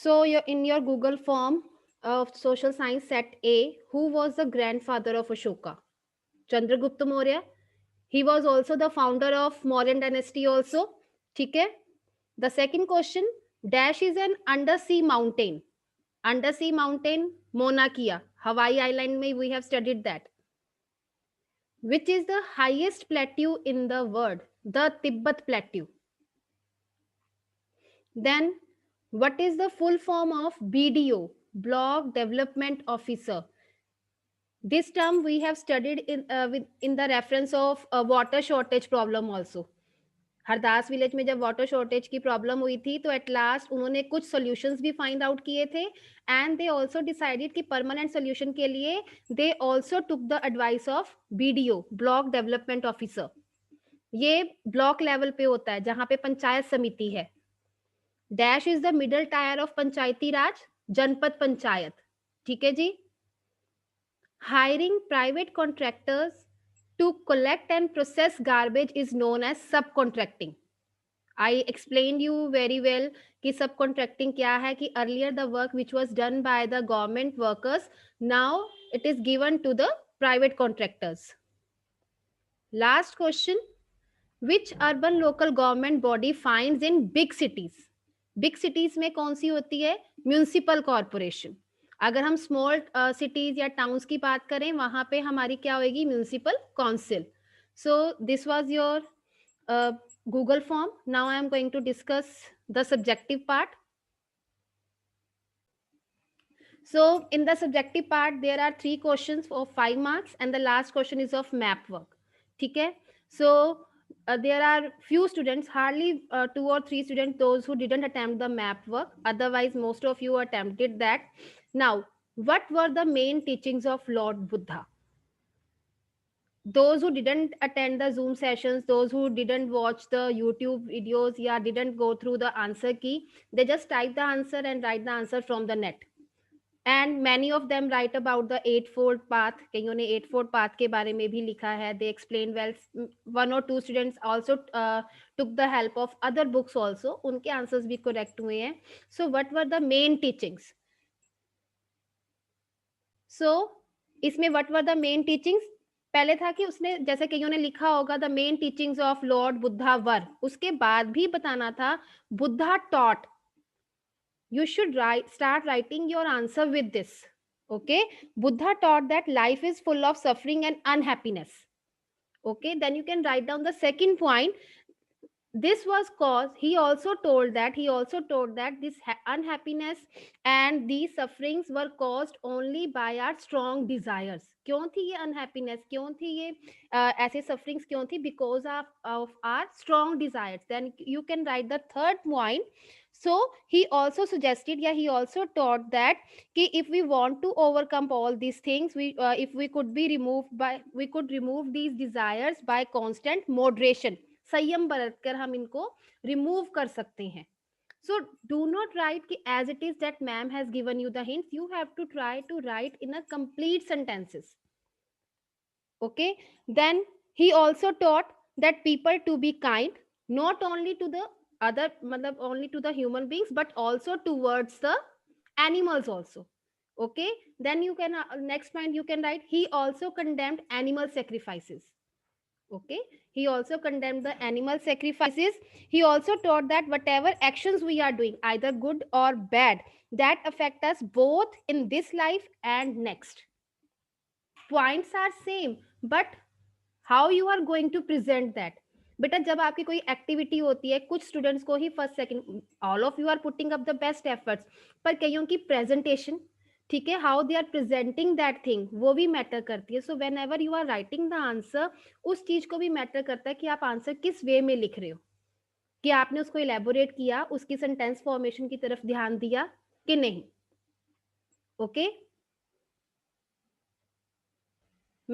So in your Google form of social science set A, who was the grandfather of Ashoka? Chandragupta Maurya. He was also the founder of Mauryan dynasty also. ठीक है. The second question, dash is an undersea mountain. Undersea mountain, Mauna Kea, Hawaii Island में we have studied that. Which is the highest plateau in the world? The Tibet Plateau. Then, what is the full form of BDO? Block Development Officer. This term we have studied in the reference of water shortage problem also. Hardas village में जब water shortage की problem हुई थी तो at last उन्होंने कुछ solutions भी find out किए थे एंड दे आल्सो डिसाइडेड कि परमानेंट सॉल्यूशन के लिए they also took the advice of BDO, block development officer. ये ब्लॉक लेवल पे होता है जहां पे पंचायत समिति है. Dash is the middle tier of Panchayati Raj, Janpad Panchayat. ठीक है जी. Hiring private contractors to collect and process garbage is known as subcontracting. I explained you very well कि subcontracting क्या है, कि earlier the work which was done by the government workers, now it is given to the private contractors. Last question, which urban local government body finds in big cities? Big cities में कौन सी होती है? Municipal corporation. अगर हम small cities या towns की बात करें वहां पे हमारी क्या होगी? Municipal council. So this was your Google form. Now I am going to discuss the subjective part. So in the subjective part there are 3 questions of 5 marks and the last question is of map work. ठीक है. So there are few students, hardly 2 or 3 students, those who didn't attempt the map work. Otherwise most of you attempted that. Now, what were the main teachings of Lord Buddha? Those who didn't attend the Zoom sessions, those who didn't watch the YouTube videos, yeah, didn't go through the answer key, they just type the answer and write the answer from the net. And many of them write about the eightfold path. कईयों ने eightfold path के बारे में भी लिखा है. They explained well. One or two students also took the help of other books also. उनके answers भी correct हुए हैं. So what were the main teachings? So इसमें what were the main teachings? पहले था कि उसने, जैसे कईयों ने लिखा होगा, the main teachings of Lord Buddha were. उसके बाद भी बताना था Buddha taught. You should start writing your answer with this. Okay, Buddha taught that life is full of suffering and unhappiness. Okay, then you can write down the second point. This was caused, he also told that this unhappiness and these sufferings were caused only by our strong desires. क्यों थी ये unhappiness, क्यों थी ये ऐसे sufferings क्यों थी? Because of our strong desires. Then you can write the third point. So he also suggested, yeah, he also taught that if we want to overcome all these things, if we could remove these desires by constant moderation. संयम बरत कर हम इनको remove कर सकते हैं. So do not write कि as it is that ma'am has given you the hints. You have to try to write in a complete sentences. Okay. Then he also taught that people to be kind, not only to the other, only to the human beings, but also towards the animals also. Okay. Then you can next point you can write, he also condemned animal sacrifices. Okay, he also condemned the animal sacrifices. He also taught that whatever actions we are doing, either good or bad, that affect us both in this life and next. Points are same, but how you are going to present that? बेटा जब आपकी कोई activity होती है, कुछ students को ही first second, all of you are putting up the best efforts, पर कईयों की प्रेजेंटेशन, ठीक है, how they are presenting that thing, वो भी मैटर करती है. So whenever you are writing the answer, उस चीज को भी मैटर करता है कि आप आंसर किस वे में लिख रहे हो, कि आपने उसको इलेबोरेट किया, उसकी सेंटेंस फॉर्मेशन की तरफ ध्यान दिया कि नहीं. Okay.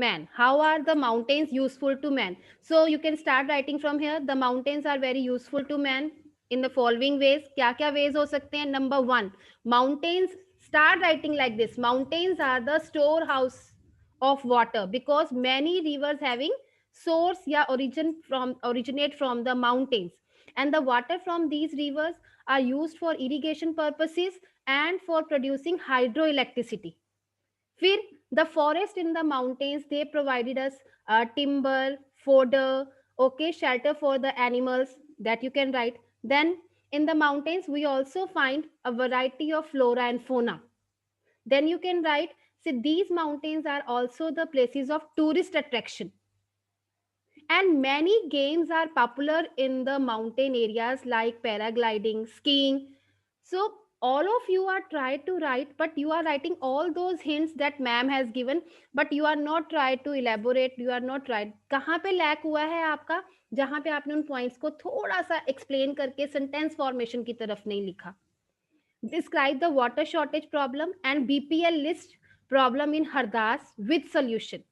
Man, how are the mountains useful to man? So you can start writing from here. The mountains are very useful to man in the following ways. क्या क्या ways हो सकते हैं? Number 1, mountains, start writing like this. Mountains are the storehouse of water because many rivers having source या originate from the mountains, and the water from these rivers are used for irrigation purposes and for producing hydroelectricity. फिर the forest in the mountains, they provided us timber, fodder, okay, shelter for the animals, that you can write. Then in the mountains we also find a variety of flora and fauna. Then you can write, see, these mountains are also the places of tourist attraction, and many games are popular in the mountain areas like paragliding, skiing. So all of you are trying to write, but you are writing all those hints that ma'am has given, but you are not trying to elaborate, you are not trying. कहाँ पे lack हुआ है आपका? जहाँ पे आपने उन points को थोड़ा सा एक्सप्लेन करके सेंटेंस फॉर्मेशन की तरफ नहीं लिखा. Describe the water shortage problem and BPL list problem in Hardas with solution.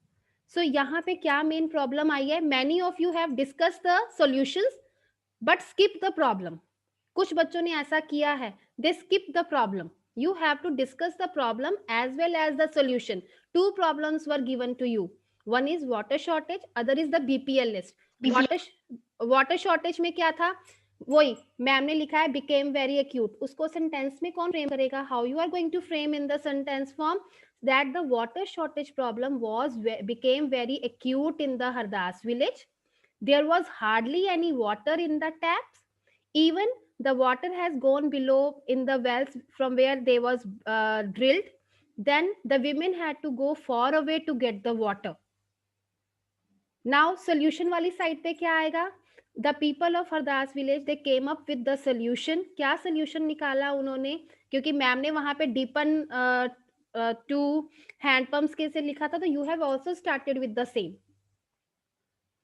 So यहाँ पे क्या मेन प्रॉब्लम आई है? Many of you have discuss the solutions but skip the problem. कुछ बच्चों ने ऐसा किया है, they skip the problem. You have to discuss the problem as well as the solution. Two problems were given to you. One is water shortage, other is the BPL list. Water shortage में क्या था? वही ma'am ने लिखा है became very acute. उसको sentence में कौन फ्रेम करेगा? How you are going to frame in the sentence form that the water shortage problem became very acute in the Hardas village. There was hardly any water in the taps. Even the water has gone below in the wells from where they was drilled. Then the women had to go far away to get the water. Now solution वाली side पे क्या आएगा? The people of Hardas village, they came up with the solution. क्या solution निकाला उन्होंने? क्योंकि ma'am ने वहां पे deepen to hand pumps कैसे लिखा था, तो you have also started with the same.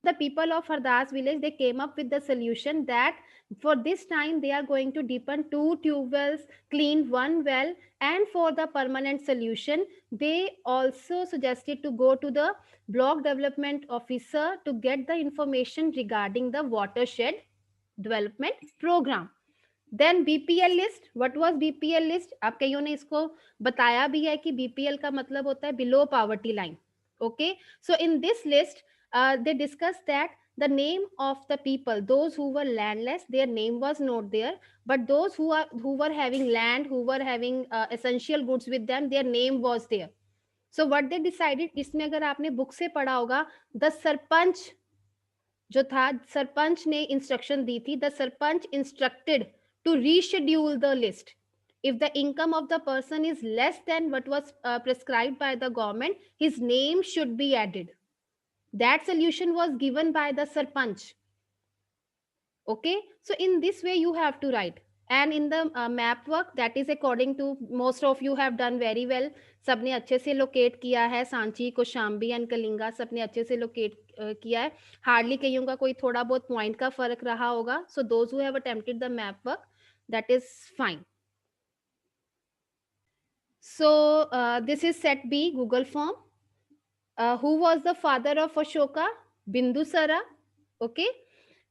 The people of Hardas village, they came up with the solution that for this time they are going to deepen 2 tube wells, clean 1 well, and for the permanent solution they also suggested to go to the block development officer to get the information regarding the watershed development program. Then BPL list, what was BPL list? आप कईयों ने इसको बताया भी है कि BPL का मतलब होता है below poverty line. Okay, so in this list they discussed that the name of the people, those who were landless, their name was not there, but those who were having land, who were having essential goods with them, their name was there. So what they decided, इसमें अगर आपने book से पढ़ा होगा, the sarpanch जो था, सरपंच ने instruction दी थी, the sarpanch instructed to reschedule the list. If the income of the person is less than what was prescribed by the government, his name should be added. That solution was given by the sarpanch. Okay, so in this way you have to write. And in the map work, that is according to most of you have done very well. सबने अच्छे से locate किया है, Sanchi, Kaushambi and Kalinga सबने अच्छे से locate किया है. हार्डली कईयों का कोई थोड़ा बहुत पॉइंट का फर्क रहा होगा. So those who have attempted the map work, that is fine. So this is set B, Google form. Who was the father of Ashoka? Bindusara. Okay.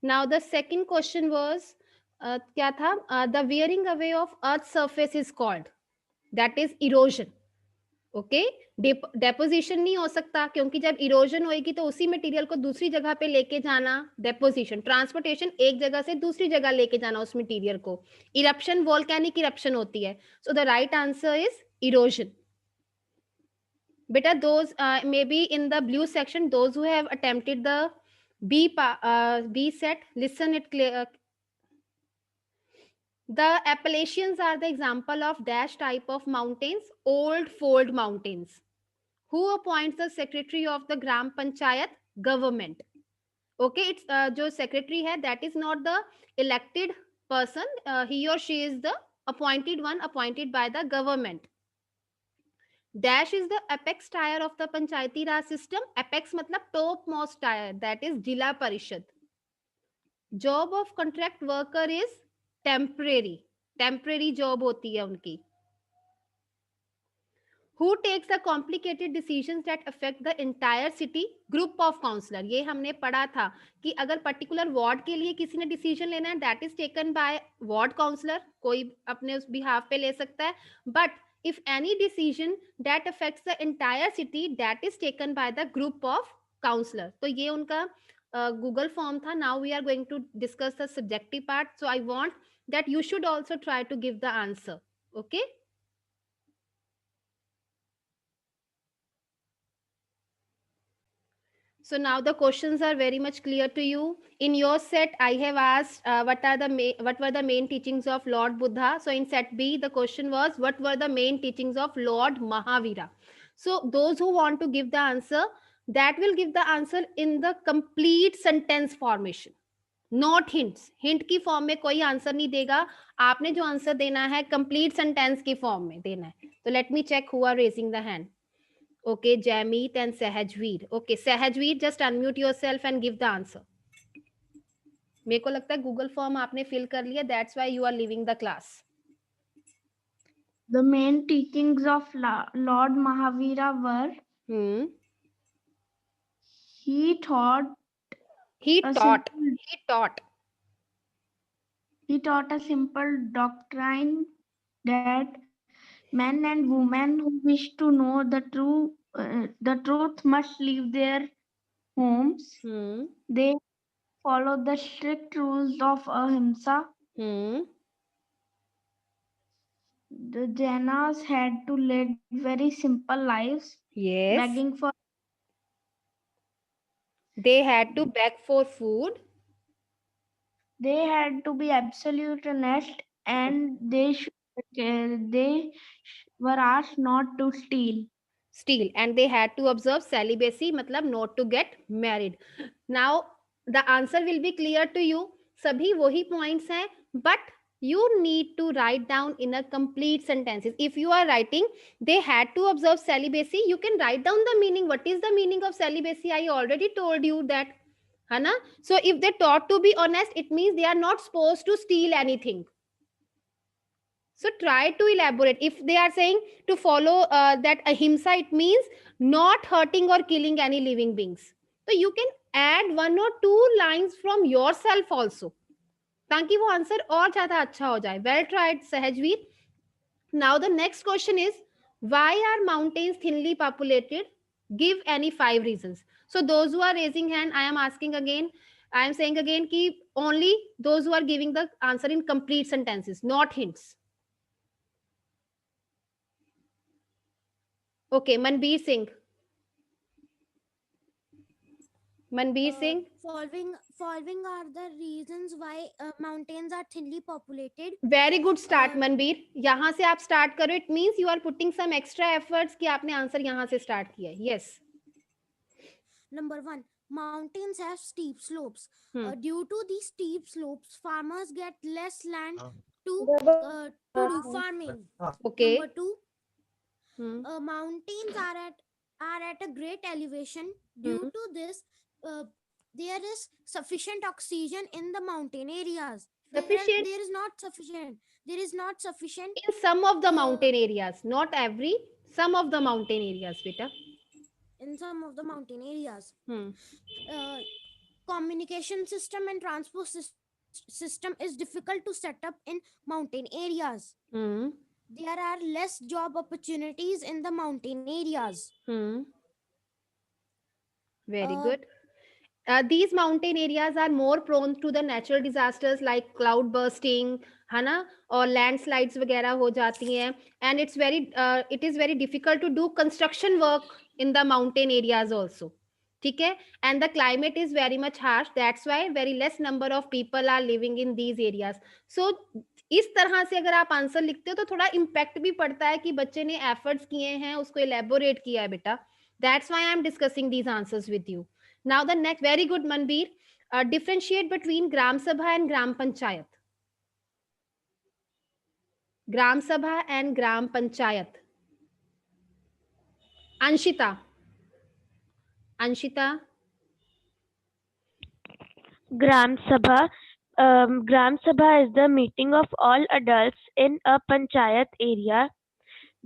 Now the second question was क्या था? The wearing away of Earth's surface is called. That is erosion. Okay, deposition नहीं हो सकता, क्योंकि जब erosion होएगी तो उसी मटेरियल को दूसरी जगह पे लेके जाना डेपोजिशन. ट्रांसपोर्टेशन, एक जगह से दूसरी जगह लेके जाना उस मटेरियल को. इरप्शन, वोल्केनिक इरप्शन होती है. So the right answer is erosion. Beta, those maybe in the blue section, those who have attempted the B set, listen it clear. The Appalachians are the example of dash type of mountains, old fold mountains. Who appoints the secretary of the Gram Panchayat? Government. Okay, it's जो secretary है, that is not the elected person. He or she is the appointed one, appointed by the government. Dash is the apex tier of the Panchayati Raj system. Apex मतलब topmost tier, that is Jila Parishad. Job of contract worker is temporary. Temporary job होती है उनकी. Who takes the complicated decisions that affect the entire city? Group of counselor. ये हमने पढ़ा था कि अगर particular ward के लिए किसी ने decision लेना है, that is taken by ward counselor. कोई अपने उस behalf पे ले सकता है. But if any decision that affects the entire city, that is taken by the group of counselor. तो ये उनका Google form था. Now we are going to discuss the subjective part. So I want that you should also try to give the answer. Okay. So now the questions are very much clear to you. In your set, I have asked what were the main teachings of Lord Buddha. So in set B, the question was what were the main teachings of Lord Mahavira. So those who want to give the answer, that will give the answer in the complete sentence formation. Not hints, hint की form में कोई answer नहीं देगा. आपने जो answer देना है complete sentence की फॉर्म में देना है. तो let me check who are raising the hand. Okay, Jamit and Sahajveer. Okay, Sahajveer, just unmute yourself and give the answer. मेरे को लगता है गूगल फॉर्म आपने फिल कर लिया, that's why you are leaving the class. The main teachings of Lord Mahavira were he taught he taught a simple doctrine that men and women who wish to know the truth must leave their homes. They follow the strict rules of ahimsa. The Jainas had to lead very simple lives. Yes. Begging for. They had to beg for food. They had to be absolute honest, and they were asked not to steal. And they had to observe celibacy, matlab not to get married. Now the answer will be clear to you. Sabhi wahi points hain, but you need to write down in a complete sentences. If you are writing they had to observe celibacy, you can write down the meaning. What is the meaning of celibacy? I already told you that, है ना? So if they taught to be honest, it means they are not supposed to steal anything. So try to elaborate. If they are saying to follow that ahimsa, it means not hurting or killing any living beings. So you can add 1 or 2 lines from yourself also, ताकि वो answer और ज्यादा अच्छा हो जाए. Well tried, Sahajveer. Now the next question is, why are mountains thinly populated? Give any 5 reasons. So those who are raising hand, I am asking again. I am saying again कि only those who are giving the answer in complete sentences, not hints. Okay, Manbir Singh. Following are the reasons why mountains are thinly populated. Very good start, Manbir. यहाँ से आप start करो. It means you are putting some extra efforts कि आपने answer यहाँ से start किया है. Yes. Number 1, mountains have steep slopes. Due to these steep slopes, farmers get less land to do farming. Okay. Number 2, mountains are at a great elevation. Due to this, there is sufficient oxygen in the mountain areas. There is not sufficient. In some of the mountain areas, not every. Some of the mountain areas, beta. In some of the mountain areas. Communication system and transport system is difficult to set up in mountain areas. There are less job opportunities in the mountain areas. Very good. These mountain areas are more prone to the natural disasters like cloud bursting, है ना, और landslides वगैरह हो जाती हैं. And it is very difficult to do construction work in the mountain areas also. ठीक है? And the climate is very much harsh. That's why very less number of people are living in these areas. So इस तरह से अगर आप answer लिखते हो तो थोड़ा इम्पैक्ट भी पड़ता है कि बच्चे ने एफर्ट्स किए हैं, उसको एलेबोरेट किया है बेटा. That's why I am discussing these answers with you. Now the next, very good, Manbir. Differentiate between Gram Sabha and Gram Panchayat. Gram Sabha and Gram Panchayat. Anshita. Gram Sabha. Gram Sabha is the meeting of all adults in a panchayat area.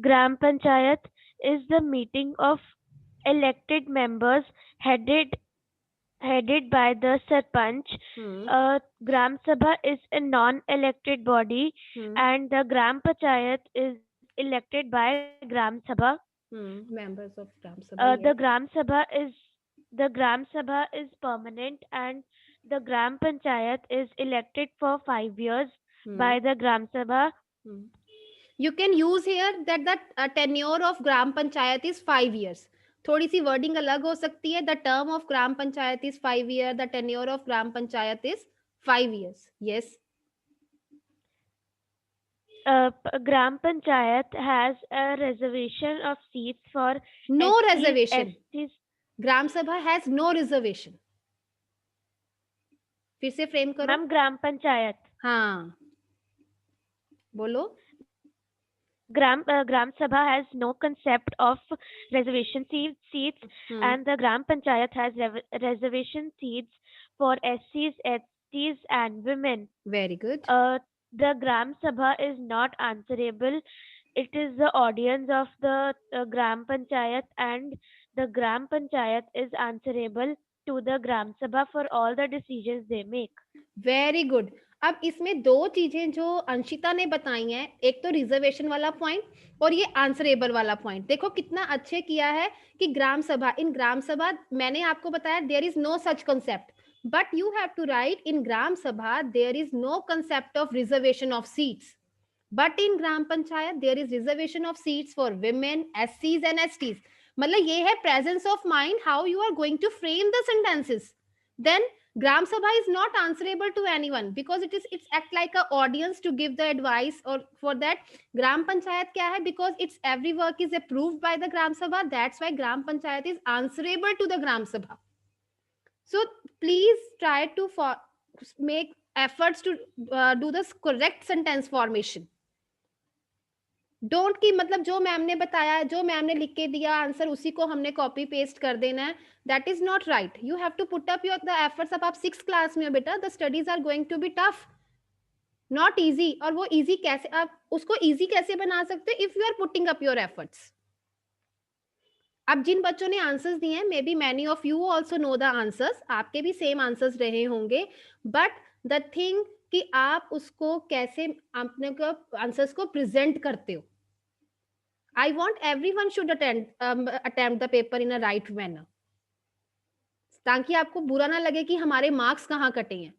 Gram Panchayat is the meeting of elected members headed by the Sarpanch. Gram Sabha is a non-elected body, and the Gram Panchayat is elected by Gram Sabha. Members of Gram Sabha. The Gram Sabha is permanent, and the Gram Panchayat is elected for 5 years. by the Gram Sabha. You can use here that the tenure of Gram Panchayat is 5 years. थोड़ी सी wording अलग हो सकती है. The term of Gram Panchayat is 5 years. The tenure of Gram Panchayat is 5 years. Yes. Gram Panchayat has a reservation of seats for No SCs, reservation. STs. Gram Sabha has no reservation. फिर से frame करो. Ma'am ग्राम पंचायत. हाँ बोलो. Gram Sabha has no concept of reservation seats, and the Gram Panchayat has reservation seats for SCs, STs, and women. Very good. The Gram Sabha is not answerable. It is the audience of the Gram Panchayat, and the Gram Panchayat is answerable to the Gram Sabha for all the decisions they make. Very good. अब इसमें दो चीजें जो अंशिता ने बताई हैं, एक तो रिजर्वेशन वाला पॉइंट और ये आंसरेबल वाला पॉइंट. देखो कितना अच्छे किया है कि ग्राम सभा, इन ग्राम सभा मैंने आपको बताया there is no such concept, but you have to write in Gram Sabha there is no concept of reservation of seats, but in Gram Panchayat there is reservation of seats for women, एससीज एंड एसटीज. मतलब ये है presence of mind how you are going to frame the sentences. Then Gram Sabha is not answerable to anyone because it's act like a audience to give the advice, or for that Gram Panchayat क्या है, because its every work is approved by the Gram Sabha. That's why Gram Panchayat is answerable to the Gram Sabha. So please try to make efforts to do the correct sentence formation. Don't की मतलब जो ma'am ने बताया, जो ma'am ने लिख के दिया आंसर उसी को हमने कॉपी पेस्ट कर देना है. That is not right. You have to put up your the efforts. अब आप 6th क्लास में हो बेटा. The studies are going to be tough, not easy. और वो इजी कैसे, आप उसको इजी कैसे बना सकते हो? If you are putting up your efforts. अब जिन बच्चों ने आंसर्स दिए हैं, maybe many of you also know the answers. आपके भी सेम आंसर्स रहे होंगे, बट द थिंग कि आप उसको कैसे अपने आंसर्स को प्रेजेंट करते हो. I want everyone should attempt the paper in a right manner, ताकि आपको बुरा ना लगे कि हमारे मार्क्स कहाँ कटे हैं.